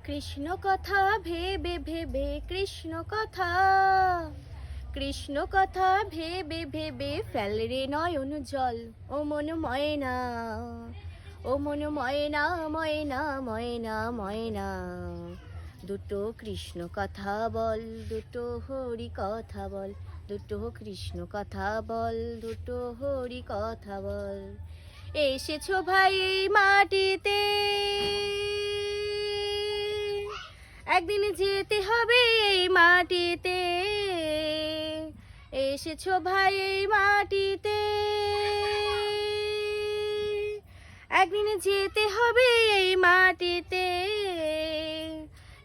কৃষ্ণ কথা ভেবে ভেবে কৃষ্ণ কথা, কৃষ্ণ কথা ভেবে ভেবে ফেল রে নয়ন জল। ও মন ময়না, ও মন ময়না ময়না ময়না ময়না, দুটো কৃষ্ণ কথা বল, দুটো হরি কথা বল, দুটো কৃষ্ণ কথা বল, দুটো হরি কথা বল। এসেছো ভাই এই মাটিতে, একদিন যেতে হবে এই মাটিতে। এসেছো ভাই এই মাটিতে, একদিন যেতে হবে এই মাটিতে।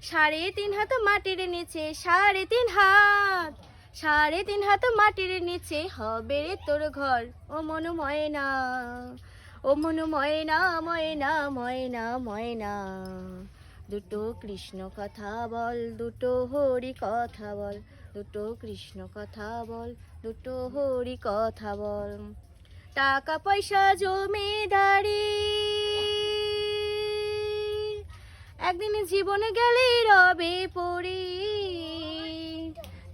3.5 হাত মাটির নিচে, 3.5 হাত, 3.5 হাত মাটির নিচে হবে রে তোর ঘর। ও মন ময়না, ও মন ময়না ময়না ময়না ময়না, দুটো কৃষ্ণ কথা বল, দুটো হরি কথা বল, দুটো কৃষ্ণ কথা বল, দুটো হরি কথা বল। টাকা পয়সা জমিদারি একদিন জীবনে গেলে রবে পড়ি।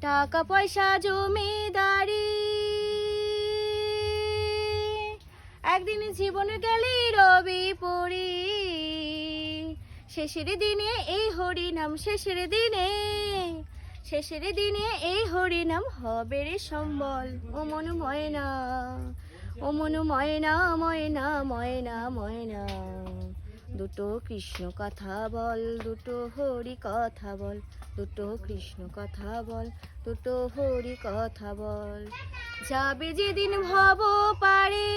টাকা পয়সা জমিদারি একদিন জীবনে গেলে রবে পড়ি। শেষের দিনে এই হরি নাম, শেষের দিনে, শেষের দিনে এই হরি নাম হবে রে সম্বল। ও মন ময়না, ও মন ময়না ময়না ময়না ময়না, দুটো কৃষ্ণ কথা বল, দুটো হরি কথা বল, দুটো কৃষ্ণ কথা বল, দুটো হরি কথা বল। যাবে যেদিন ভব পারে,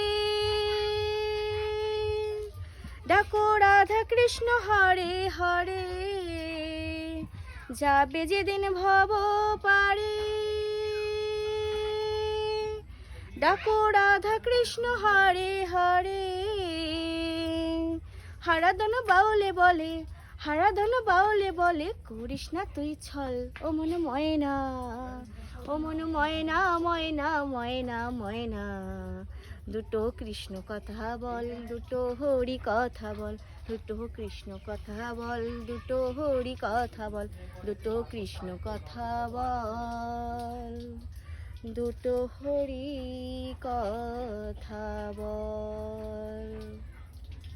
ডাকো রাধা কৃষ্ণ হরে হরে। যাবে যেদিন ভব পারে, ডাকো রাধা কৃষ্ণ হরে হরে। হারাধন বাউলে বলে, হারাধন বাউলে বলে, করিস না তুই ছল। ও মন ময়না, ও মন ময়না ময়না ময়না ময়না, দুটো কৃষ্ণ কথা বল, দুটো হরি কথা বল, দুটো কৃষ্ণ কথা বল, দুটো হরি কথা বল, দুটো কৃষ্ণ কথা বল, দুটো হরি কথা বল।